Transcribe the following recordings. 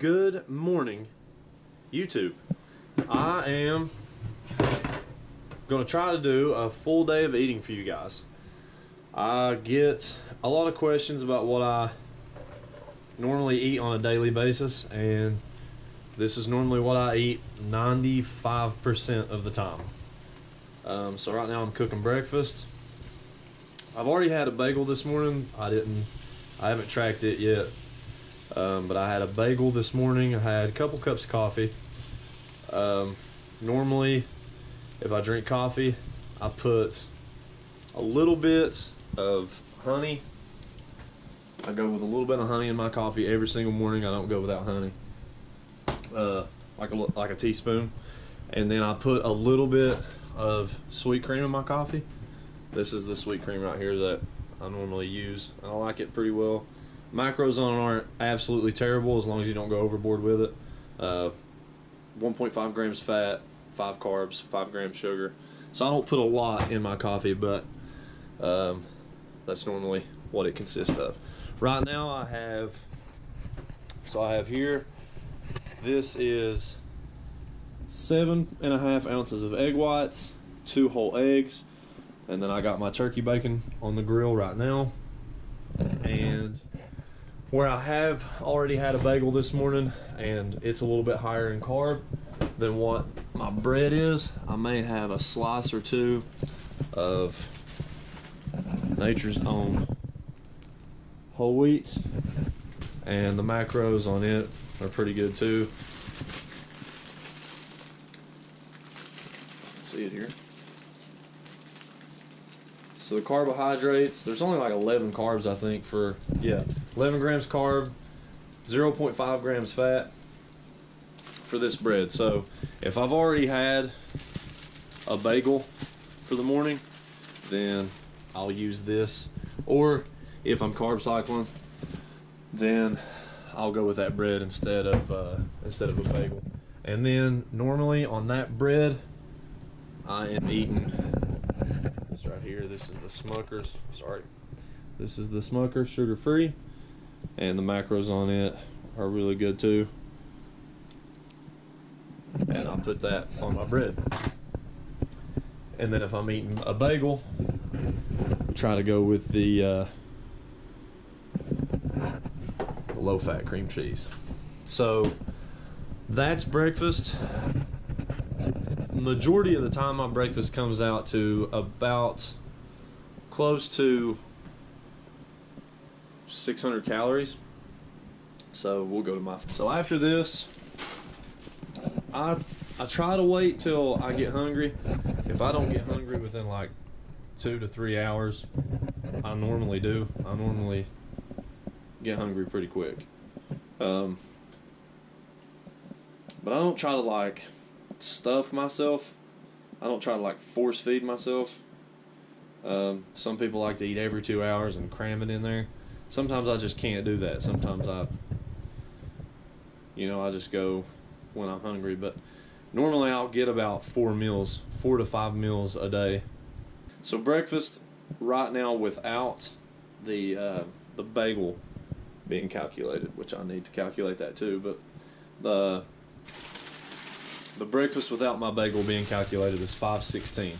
Good morning, YouTube. I am going to try to do a full day of eating for you guys. I get a lot of questions about what I normally eat on a daily basis, and this is normally what I eat 95% of the time. So right now I'm cooking breakfast. I've already had a bagel this morning. I haven't tracked it yet. But I had a bagel this morning. I had a couple cups of coffee. Normally, if I drink coffee, I put a little bit of honey. I go with a little bit of honey in my coffee every single morning. I don't go without honey. Like a teaspoon. And then I put a little bit of sweet cream in my coffee. This is the sweet cream right here that I normally use. I like it pretty well. Macros on it aren't absolutely terrible as long as you don't go overboard with it. 1.5 grams fat, 5 carbs, 5 grams sugar. So I don't put a lot in my coffee, but that's normally what it consists of. Right now I have here, this is 7.5 ounces of egg whites, 2 whole eggs, and then I got my turkey bacon on the grill right now. And where I have already had a bagel this morning and it's a little bit higher in carb than what my bread is, I may have a slice or two of Nature's Own whole wheat, and the macros on it are pretty good too. See it here. So the carbohydrates, there's only like 11 carbs, I think, 11 grams carb, 0.5 grams fat for this bread. So if I've already had a bagel for the morning, then I'll use this. Or if I'm carb cycling, then I'll go with that bread instead of a bagel. And then normally on that bread, I am eating this right here. This is the Smucker's. This is the Smucker's sugar-free, and the macros on it are really good too. And I'll put that on my bread. And then if I'm eating a bagel, try to go with the low-fat cream cheese. So that's breakfast. Majority of the time my breakfast comes out to about close to 600 calories. So we'll go to so after this, I try to wait till I get hungry. If I don't get hungry within like 2 to 3 hours, I normally do. I normally get hungry pretty quick. But I don't try to like stuff myself. I don't try to like force feed myself. Some people like to eat every 2 hours and cram it in there. Sometimes I just can't do that. Sometimes I just go when I'm hungry. But normally I'll get about 4 to 5 meals a day. So breakfast right now without the bagel being calculated, which I need to calculate that too. But the breakfast without my bagel being calculated is 516.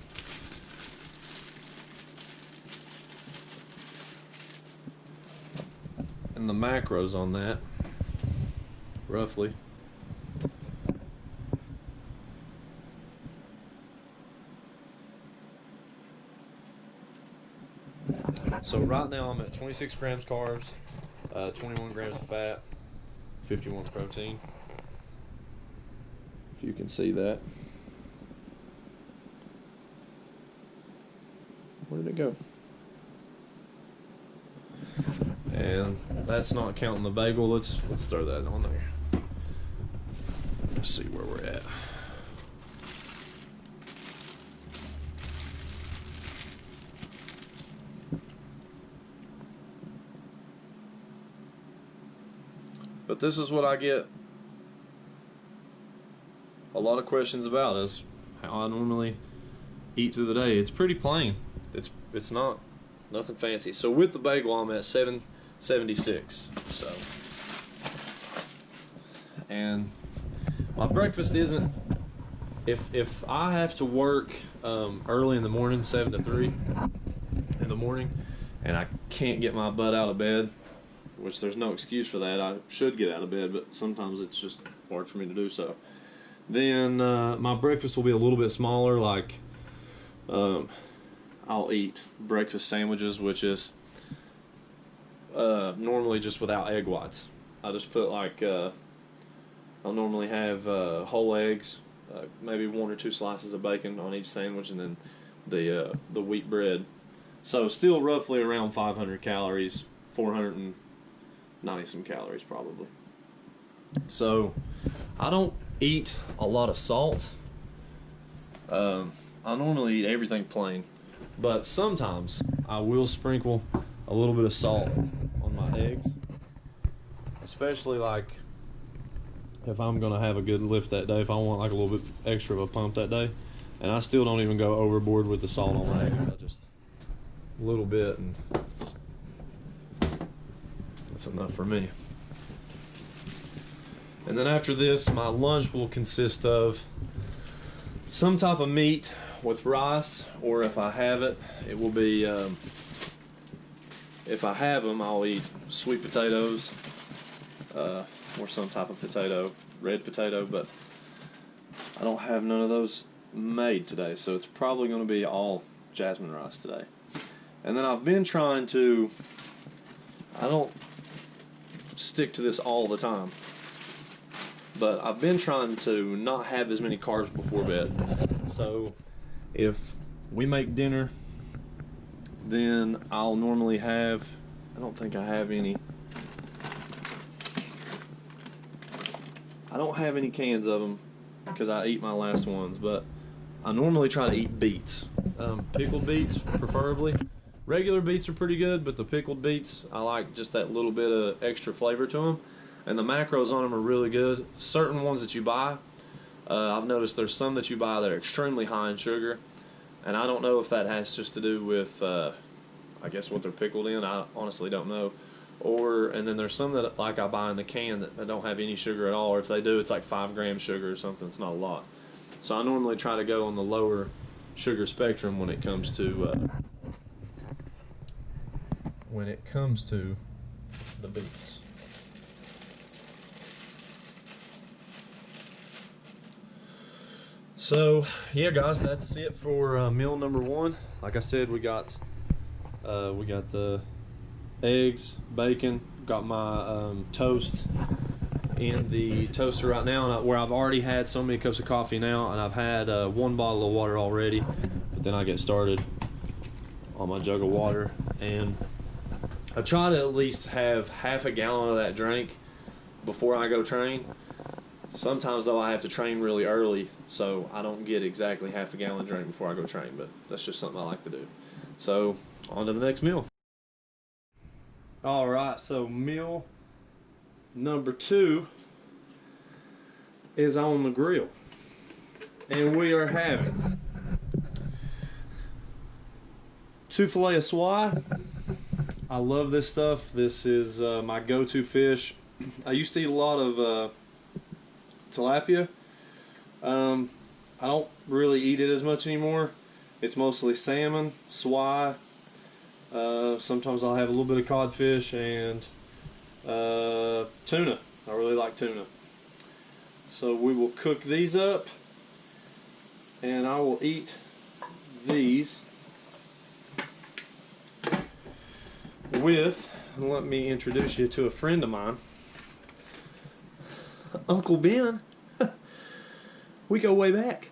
And the macros on that, roughly, so right now I'm at 26 grams carbs, 21 grams of fat, 51 protein. If you can see that. Where did it go? And that's not counting the bagel. Let's throw that on there. Let's see where we're at. But this is what I get a lot of questions about, is how I normally eat through the day. It's pretty plain. It's not nothing fancy. So with the bagel, I'm at 776. So And my breakfast isn't, if I have to work early in the morning, 7 to 3 in the morning, and I can't get my butt out of bed, which there's no excuse for that. I should get out of bed, but sometimes it's just hard for me to do so. Then my breakfast will be a little bit smaller. Like I'll eat breakfast sandwiches, which is normally just without egg whites. I just put like I'll normally have whole eggs, maybe 1 or 2 slices of bacon on each sandwich, and then the wheat bread. So still roughly around 500 calories, 490 some calories probably. So I don't eat a lot of salt. I normally eat everything plain, but sometimes I will sprinkle a little bit of salt on my eggs, especially like if I'm gonna have a good lift that day, if I want like a little bit extra of a pump that day. And I still don't even go overboard with the salt on my eggs. I just a little bit, and that's enough for me. And then after this, my lunch will consist of some type of meat with rice, or if I have it, it will be, if I have them, I'll eat sweet potatoes, or some type of potato, red potato, but I don't have none of those made today, so it's probably going to be all jasmine rice today. And then I've been trying to, I don't stick to this all the time, but I've been trying to not have as many carbs before bed. So if we make dinner, then I'll normally have, I don't think I have any, I don't have any cans of them because I eat my last ones, but I normally try to eat beets, pickled beets preferably. Regular beets are pretty good, but the pickled beets, I like just that little bit of extra flavor to them. And the macros on them are really good. Certain ones that you buy, I've noticed there's some that you buy that are extremely high in sugar. And I don't know if that has just to do with, I guess, what they're pickled in. I honestly don't know. And then there's some that like I buy in the can that don't have any sugar at all. Or if they do, it's like 5 grams sugar or something. It's not a lot. So I normally try to go on the lower sugar spectrum when it comes to the beets. So yeah, guys, that's it for meal number 1. Like I said, we got the eggs, bacon, got my toast in the toaster right now, where I've already had so many cups of coffee now, and I've had 1 bottle of water already. But then I get started on my jug of water, and I try to at least have half a gallon of that drink before I go train. Sometimes though I have to train really early, so I don't get exactly half a gallon drink before I go train, but that's just something I like to do. So on to the next meal. All right, so meal number 2 is on the grill, and we are having 2 fillet of swai. I love this stuff. This is my go-to fish. I used to eat a lot of tilapia. I don't really eat it as much anymore. It's mostly salmon, swai. Sometimes I'll have a little bit of codfish and tuna. I really like tuna. So we will cook these up, and I will eat these with, let me introduce you to a friend of mine, Uncle Ben. We go way back.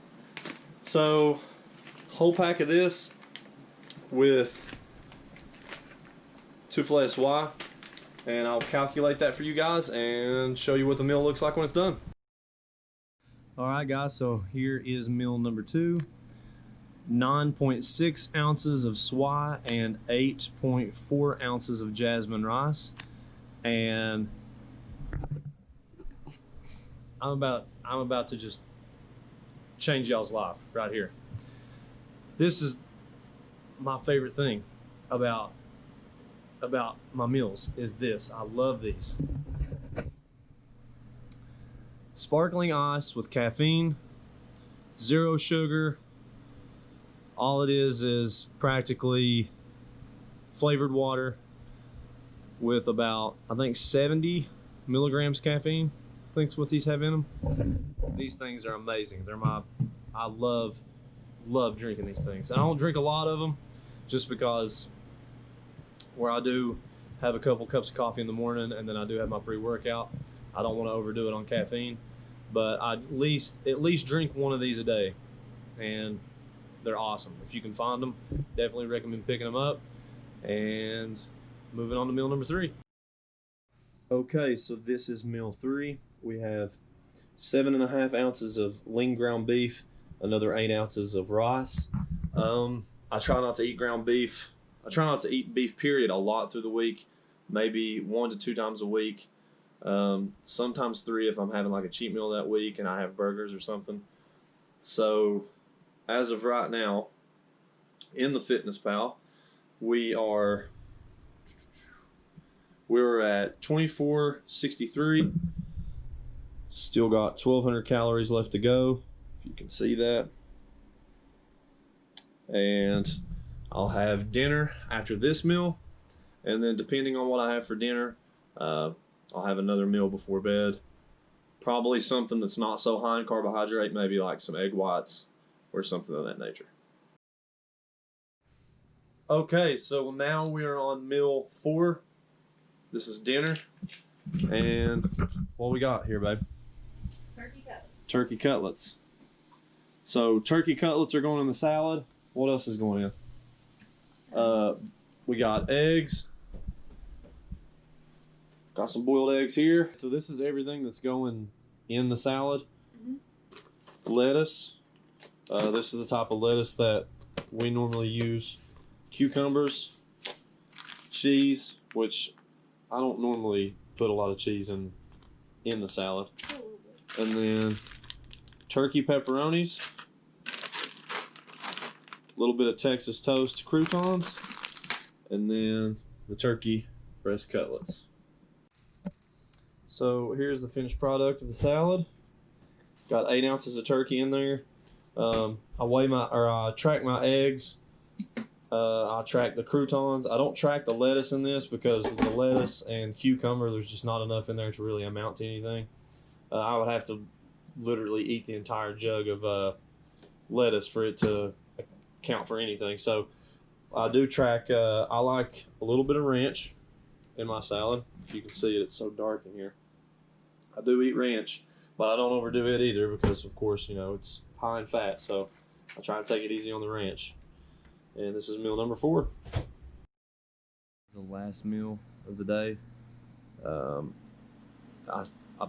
So, whole pack of this with 2 fillet of swai, and I'll calculate that for you guys and show you what the meal looks like when it's done. Alright guys, so here is meal number 2. 9.6 ounces of swai and 8.4 ounces of jasmine rice, and I'm about to just change y'all's life right here. This is my favorite thing about my meals, is this. I love these. sparkling ice with caffeine, 0 sugar. All it is practically flavored water with about, I think, 70 milligrams caffeine. I think's what these have in them. These things are amazing. I love drinking these things. I don't drink a lot of them just because where I do have a couple cups of coffee in the morning and then I do have my pre-workout, I don't want to overdo it on caffeine, but I at least drink one of these a day, and they're awesome. If you can find them, definitely recommend picking them up. And moving on to meal number 3. Okay, so this is meal 3. We have 7.5 ounces of lean ground beef, another 8 ounces of rice. I try not to eat ground beef. I try not to eat beef, period, a lot through the week. Maybe 1 to 2 times a week. Sometimes 3 if I'm having like a cheat meal that week and I have burgers or something. So as of right now, in the Fitness Pal, we're at 2463. Still got 1,200 calories left to go, if you can see that. And I'll have dinner after this meal, and then depending on what I have for dinner, I'll have another meal before bed. Probably something that's not so high in carbohydrate, maybe like some egg whites or something of that nature. Okay, so now we are on meal 4. This is dinner. And what we got here, babe? Turkey cutlets. Turkey cutlets. So turkey cutlets are going in the salad. What else is going in? We got eggs. Got some boiled eggs here. So this is everything that's going in the salad. Mm-hmm. Lettuce. This is the type of lettuce that we normally use. Cucumbers. Cheese, which I don't normally put a lot of cheese in the salad. And then turkey pepperonis. A little bit of Texas toast croutons. And then the turkey breast cutlets. So here's the finished product of the salad. Got 8 ounces of turkey in there. I track my eggs. I track the croutons. I don't track the lettuce in this because the lettuce and cucumber, there's just not enough in there to really amount to anything. I would have to literally eat the entire jug of lettuce for it to count for anything. So I do track. I like a little bit of ranch in my salad. If you can see it, it's so dark in here. I do eat ranch, but I don't overdo it either because, of course, you know, it's high in fat. So I try to take it easy on the ranch. And this is meal number 4. The last meal of the day. I'm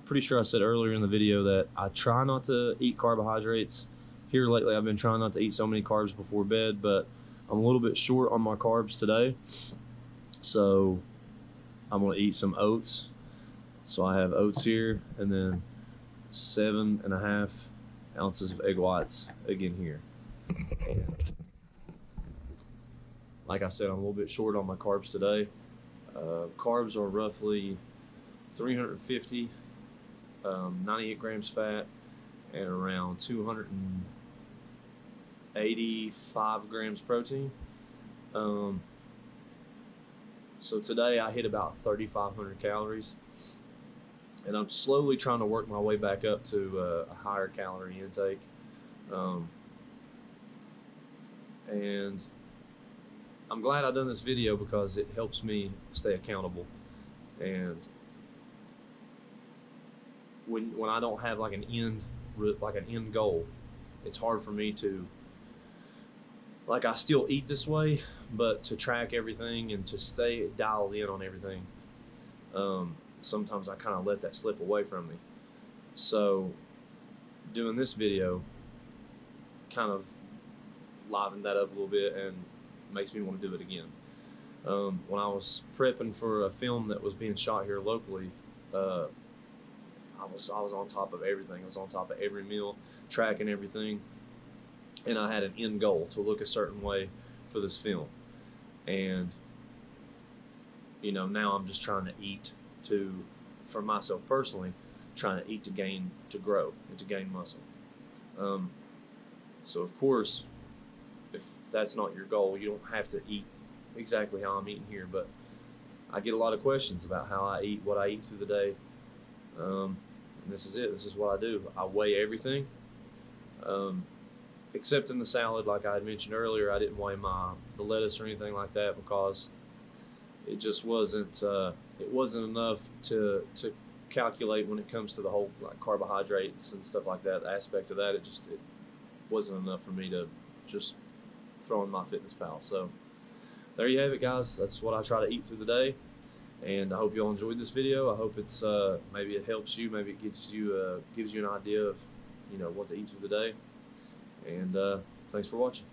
pretty sure I said earlier in the video that I try not to eat carbohydrates. Here lately I've been trying not to eat so many carbs before bed, but I'm a little bit short on my carbs today. So I'm going to eat some oats. So I have oats here, and then 7.5 ounces of egg whites again here. And like I said, I'm a little bit short on my carbs today. Carbs are roughly 350, 98 grams fat, and around 285 grams protein. So today I hit about 3,500 calories. And I'm slowly trying to work my way back up to a higher calorie intake. And I'm glad I've done this video because it helps me stay accountable. And when I don't have like an end goal, it's hard for me to, like, I still eat this way, but to track everything and to stay dialed in on everything. Sometimes I kind of let that slip away from me. So doing this video kind of livened that up a little bit and makes me want to do it again. When I was prepping for a film that was being shot here locally, I was on top of everything. I was on top of every meal, tracking everything, and I had an end goal to look a certain way for this film. And you know, now I'm just trying to eat for myself personally, trying to eat to grow and to gain muscle. So of course, if that's not your goal, you don't have to eat exactly how I'm eating here. But I get a lot of questions about how I eat, what I eat through the day, and this is it. This is what I do. I weigh everything, except in the salad, like I had mentioned earlier. I didn't weigh the lettuce or anything like that because it just wasn't enough to calculate when it comes to the whole like carbohydrates and stuff like that. The aspect of that, it wasn't enough for me to just throw in my MyFitnessPal. So there you have it, guys. That's what I try to eat through the day, and I hope you all enjoyed this video. I hope it's maybe it helps you, maybe it gives you an idea of what to eat through the day. And thanks for watching.